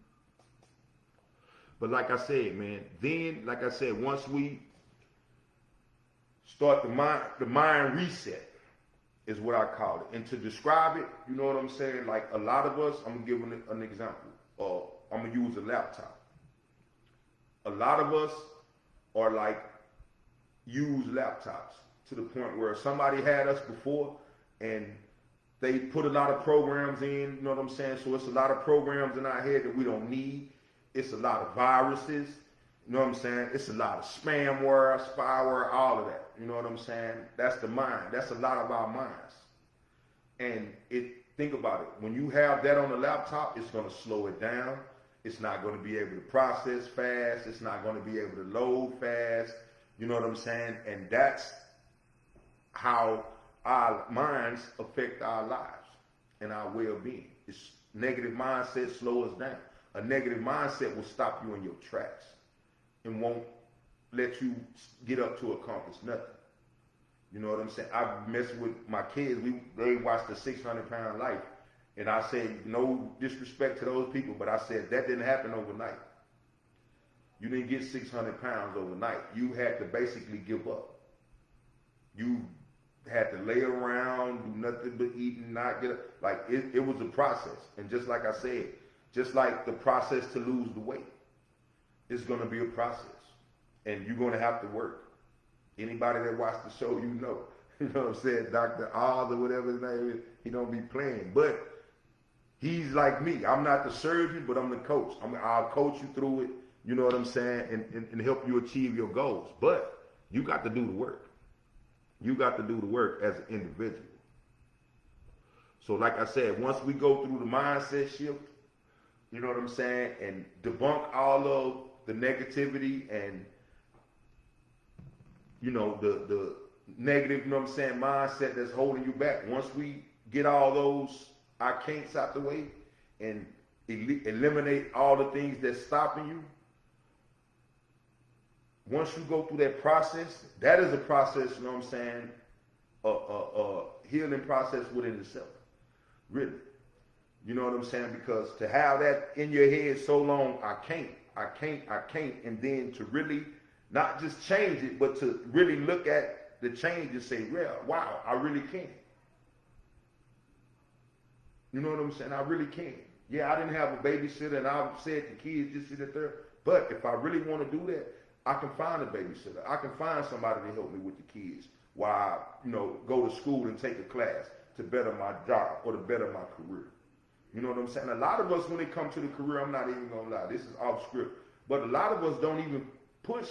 But like I said, man, then, like I said, once we start the mind reset is what I call it. And to describe it, you know what I'm saying? Like, a lot of us, I'm going to give an example. I'm going to use a laptop. A lot of us are like used laptops, to the point where somebody had us before and they put a lot of programs in, you know what I'm saying? So it's a lot of programs in our head that we don't need. It's a lot of viruses, you know what I'm saying? It's a lot of spamware, spyware, all of that. You know what I'm saying? That's the mind. That's a lot of our minds. And think about it. When you have that on the laptop, it's going to slow it down. It's not going to be able to process fast. It's not going to be able to load fast. You know what I'm saying? And that's how our minds affect our lives and our well-being. It's negative mindset slow us down. A negative mindset will stop you in your tracks and won't let you get up to accomplish nothing. You know what I'm saying? I mess with my kids. They watch the 600-pound life, and I say no disrespect to those people, but I said that didn't happen overnight. You didn't get 600 pounds overnight. You had to basically give up. You had to lay around, do nothing but eat and not get up. Like it was a process. And just like I said, just like the process to lose the weight, it's going to be a process. And you're going to have to work. Anybody that watched the show, you know. You know what I'm saying? Dr. Oz or whatever his name is, he don't be playing. But he's like me. I'm not the surgeon, but I'm the coach. I'll coach you through it. You know what I'm saying? And help you achieve your goals. But you got to do the work. You got to do the work as an individual. So like I said, once we go through the mindset shift, you know what I'm saying, and debunk all of the negativity and, you know, the negative, you know what I'm saying, mindset that's holding you back. Once we get all those I can'ts out the way and eliminate all the things that's stopping you, once you go through that process, that is a process, you know what I'm saying, a healing process within itself, really. You know what I'm saying? Because to have that in your head so long, I can't, and then to really not just change it, but to really look at the change and say, well, wow, I really can. You know what I'm saying? I really can. Yeah, I didn't have a babysitter, and I said the kids just sit there, but if I really want to do that, I can find a babysitter. I can find somebody to help me with the kids while I, you know, go to school and take a class to better my job or to better my career. You know what I'm saying? A lot of us, when it comes to the career, I'm not even going to lie, this is off script, but a lot of us don't even push,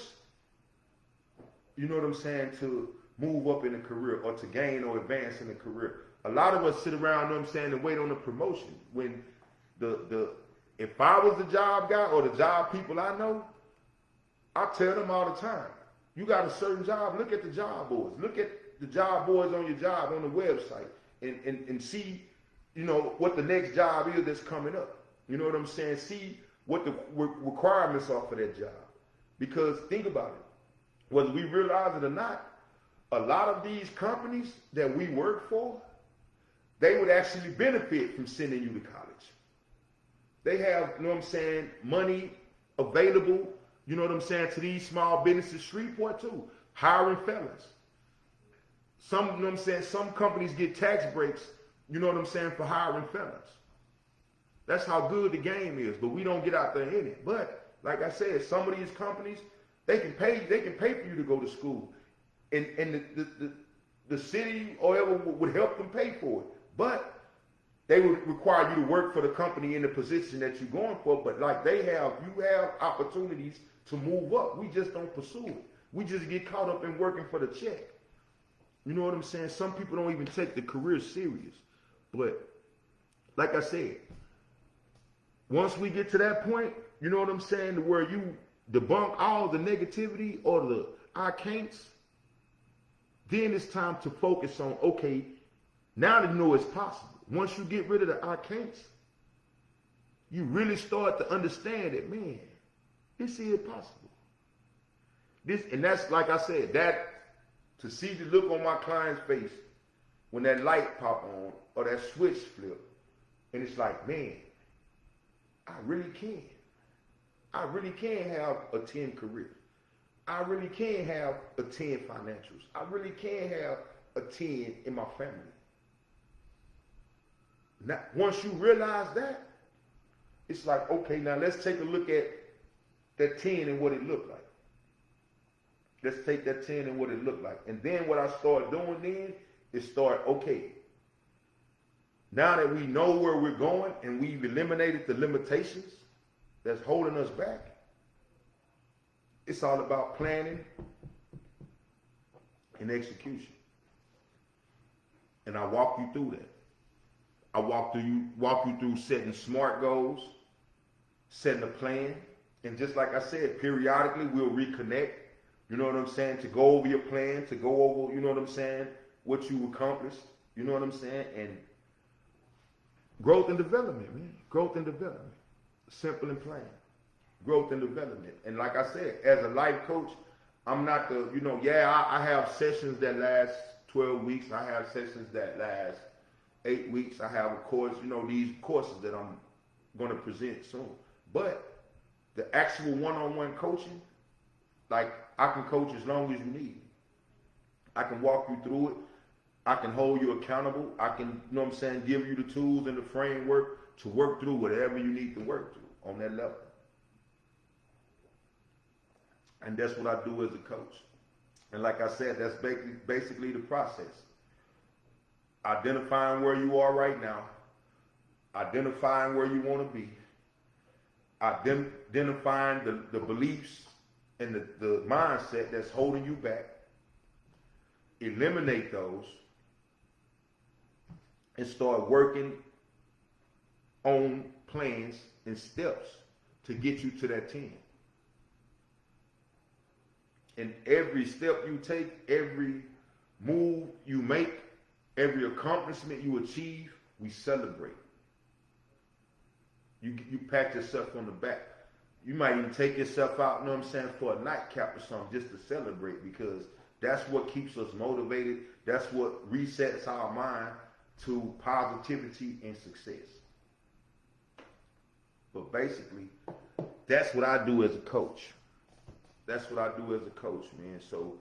you know what I'm saying, to move up in a career or to gain or advance in a career. A lot of us sit around, you know what I'm saying, and wait on the promotion. When if I was the job guy or the job people I know, I tell them all the time, you got a certain job, look at the job boards. Look at the job boards on your job on the website and see, you know, what the next job is that's coming up. You know what I'm saying? See what the requirements are for that job. Because think about it, whether we realize it or not, a lot of these companies that we work for, they would actually benefit from sending you to college. They have, you know what I'm saying, money available, you know what I'm saying, to these small businesses. Shreveport too, hiring fellas. Some, you know what I'm saying, some companies get tax breaks, you know what I'm saying, for hiring fellas. That's how good the game is, but we don't get out there in it. But like I said, some of these companies, they can pay for you to go to school. And the city or whatever would help them pay for it. But they would require you to work for the company in the position that you're going for. But like you have opportunities to move up. We just don't pursue it. We just get caught up in working for the check. You know what I'm saying? Some people don't even take the career serious. But like I said, once we get to that point, you know what I'm saying, to where you debunk all the negativity or the I can'ts, then it's time to focus on, okay, now that you know it's possible. Once you get rid of the I can'ts, you really start to understand that, man, this is possible. And that's, like I said, that to see the look on my client's face when that light pop on or that switch flip, and it's like, man, I really can. I really can have a 10 career. I really can have a 10 financials. I really can have a 10 in my family. Now, once you realize that, it's like, okay, now let's take a look at that 10 and what it looked like. Let's take that 10 and what it looked like. And then what I start doing then is okay, now that we know where we're going and we've eliminated the limitations that's holding us back, it's all about planning and execution. And I walk you through that. I walk you through setting SMART goals, setting a plan, and just like I said, periodically we'll reconnect, you know what I'm saying, to go over your plan, to go over, you know what I'm saying, what you accomplished, you know what I'm saying, and growth and development, man. Growth and development. Simple and plain. Growth and development. And like I said, as a life coach, I'm not the, yeah, I have sessions that last 12 weeks. I have sessions that last 8 weeks. I have a course, these courses that I'm going to present soon. But the actual one-on-one coaching, like I can coach as long as you need. I can walk you through it. I can hold you accountable. I can, give you the tools and the framework to work through whatever you need to work through on that level. And that's what I do as a coach. And like I said, that's basically the process. Identifying where you are right now, identifying where you want to be, identifying the beliefs and the mindset that's holding you back, eliminate those, and start working on plans and steps to get you to that 10. And every step you take, every move you make, every accomplishment you achieve, we celebrate. You pat yourself on the back. You might even take yourself out, for a nightcap or something just to celebrate, because that's what keeps us motivated. That's what resets our mind to positivity and success. But basically, that's what I do as a coach. That's what I do as a coach, man. So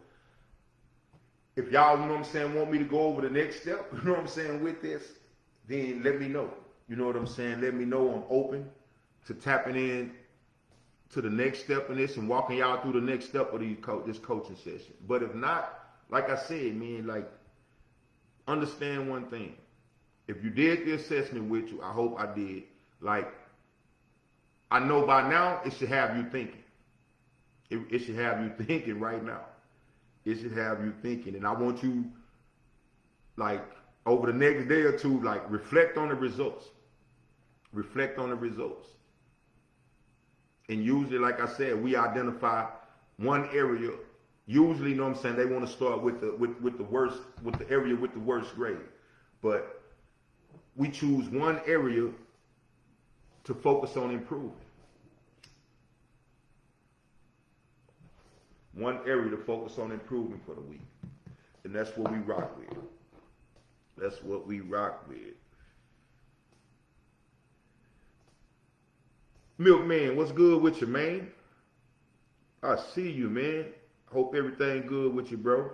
if y'all, want me to go over the next step, with this, then let me know. You know what I'm saying? Let me know. I'm open to tapping in to the next step in this and walking y'all through the next step of this coaching session. But if not, like I said, man, like, understand one thing. If you did the assessment with you, I hope I did. Like, I know by now it should have you thinking. It should have you thinking right now. It should have you thinking. And I want you, like, over the next day or two, like, reflect on the results. Reflect on the results. And usually, like I said, we identify one area. Usually, they want to start with the area with the worst grade. But we choose one area to focus on improving. One area to focus on improving for the week. And that's what we rock with. That's what we rock with. Milkman, what's good with you, man? I see you, man. Hope everything good with you, bro.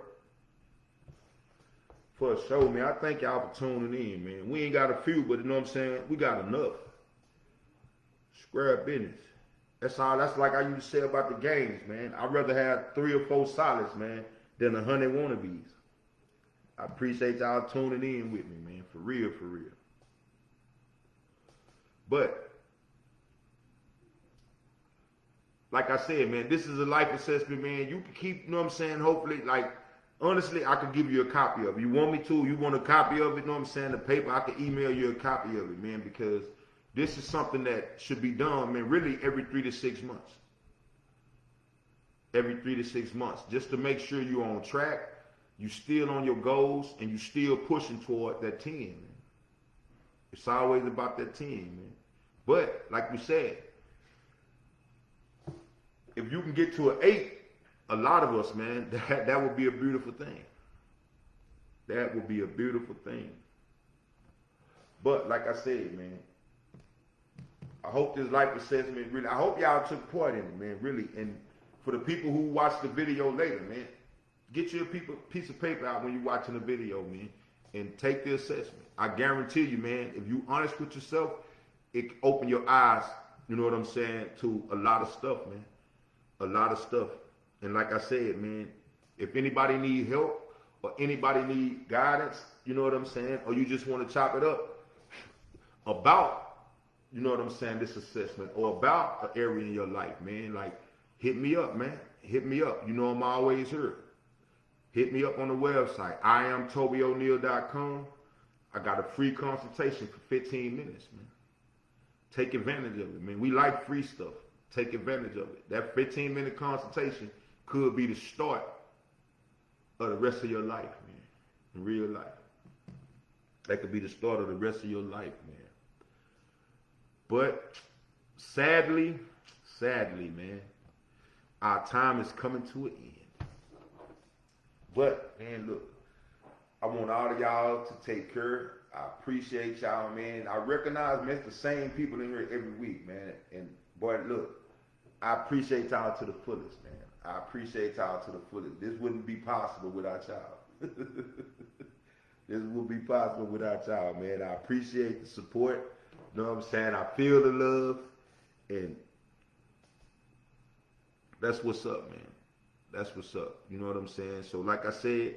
For sure, man. I thank y'all for tuning in, man. We ain't got a few, but we got enough. Square business. That's all. That's like I used to say about the games, man. I'd rather have 3 or 4 solids, man, than 100 wannabes. I appreciate y'all tuning in with me, man. For real, for real. But, like I said, man, this is a life assessment, man. You can keep, hopefully, like, honestly, I could give you a copy of it. You want me to? You want a copy of it, the paper? I can email you a copy of it, man, because this is something that should be done, man, really every 3 to 6 months. Every 3 to 6 months. Just to make sure you're on track, you still on your goals, and you still pushing toward that 10, man. It's always about that 10, man. But, like we said, if you can get to an 8, a lot of us, man, that would be a beautiful thing. That would be a beautiful thing. But, like I said, man, I hope this life assessment really, I hope y'all took part in it, man, really. And for the people who watch the video later, man, get your piece of paper out when you're watching the video, man, and take the assessment. I guarantee you, man, if you're honest with yourself, it open your eyes, to a lot of stuff, man. A lot of stuff. And like I said, man, if anybody need help or anybody need guidance, or you just want to chop it up about, this assessment or about an area in your life, man, like, hit me up, man. Hit me up. I'm always here. Hit me up on the website, IamTobyO'Neal.com. I got a free consultation for 15 minutes, man. Take advantage of it, man. We like free stuff. Take advantage of it. That 15-minute consultation could be the start of the rest of your life, man. In real life. That could be the start of the rest of your life, man. But sadly, man, our time is coming to an end. But man, look, I want all of y'all to take care. I appreciate y'all, man. I recognize, man, it's the same people in here every week, man. And boy, look, I appreciate y'all to the fullest, man. I appreciate y'all to the fullest. This wouldn't be possible without y'all. This would be possible without y'all, man. I appreciate the support. You know what I'm saying? I feel the love. And that's what's up, man. That's what's up. You know what I'm saying? So like I said,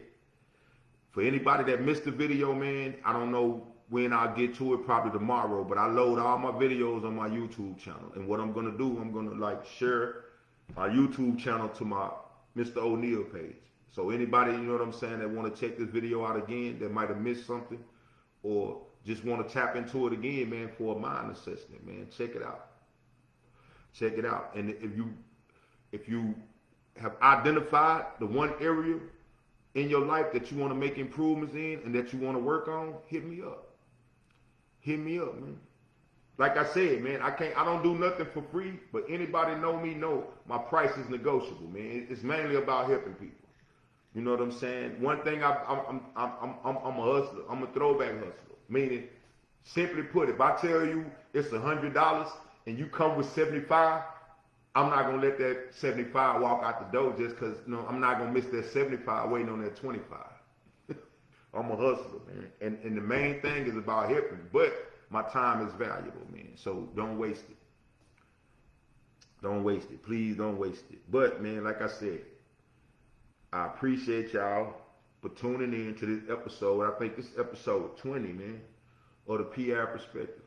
for anybody that missed the video, man, I don't know when I'll get to it, probably tomorrow, but I load all my videos on my YouTube channel. And what I'm going to do, I'm going to like share my YouTube channel to my Mr. O'Neal page. So anybody, you know what I'm saying, that want to check this video out again, that might have missed something, or just want to tap into it again, man, for a mind assessment, man, check it out. Check it out. And if you have identified the one area in your life that you want to make improvements in and that you want to work on, hit me up. Hit me up, man. Like I said, man, I don't do nothing for free, but anybody know me know my price is negotiable, man. It's mainly about helping people. You know what I'm saying? One thing I'm a hustler. I'm a throwback hustler. Meaning, simply put, if I tell you it's $100 and you come with 75, I'm not gonna let that 75 walk out the door just because I'm not gonna miss that 75 waiting on that 25. I'm a hustler, man, and the main thing is about helping. But my time is valuable, man. So don't waste it. Don't waste it. Please don't waste it. But man, like I said, I appreciate y'all for tuning in to this episode. I think this is episode 20, man, of the P-Ave Perspective.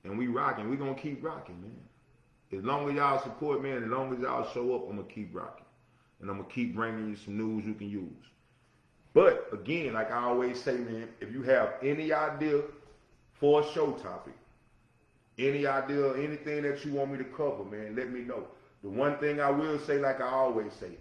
And we rocking. We gonna keep rocking, man. As long as y'all support, man, as long as y'all show up, I'm going to keep rocking. And I'm going to keep bringing you some news you can use. But, again, like I always say, man, if you have any idea for a show topic, any idea, anything that you want me to cover, man, let me know. The one thing I will say, like I always say,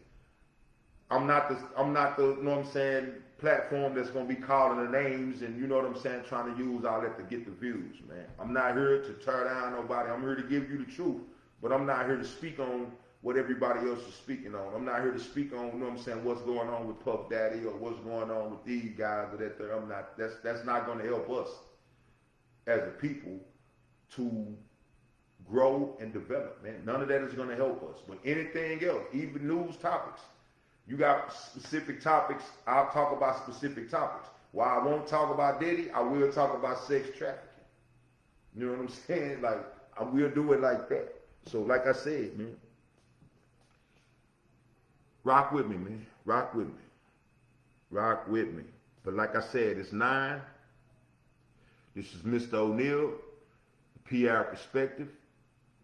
I'm not the, you know what I'm saying, platform that's going to be calling the names and, you know what I'm saying, trying to use all that to get the views, man. I'm not here to tear down nobody. I'm here to give you the truth. But I'm not here to speak on what everybody else is speaking on. I'm not here to speak on, you know what I'm saying, what's going on with Puff Daddy or what's going on with these guys or that. I'm not. That's not going to help us as a people to grow and develop, man. None of that is going to help us. But anything else, even news topics, you got specific topics. I'll talk about specific topics. While I won't talk about Diddy, I will talk about sex trafficking. You know what I'm saying? Like, I will do it like that. So like I said, man, rock with me, man. Rock with me. Rock with me. But like I said, it's 9. This is Mr. O'Neal, P-Ave Perspective.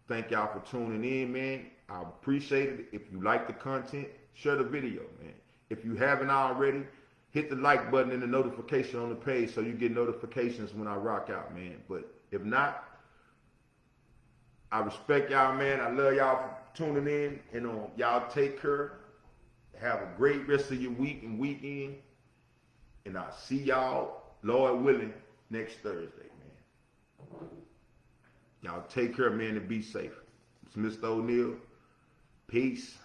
Thank y'all for tuning in, man. I appreciate it. If you like the content, share the video, man. If you haven't already, hit the like button and the notification on the page so you get notifications when I rock out, man. But if not, I respect y'all, man. I love y'all for tuning in. And y'all take care. Have a great rest of your week and weekend. And I'll see y'all, Lord willing, next Thursday, man. Y'all take care, man, and be safe. It's Mr. O'Neal. Peace.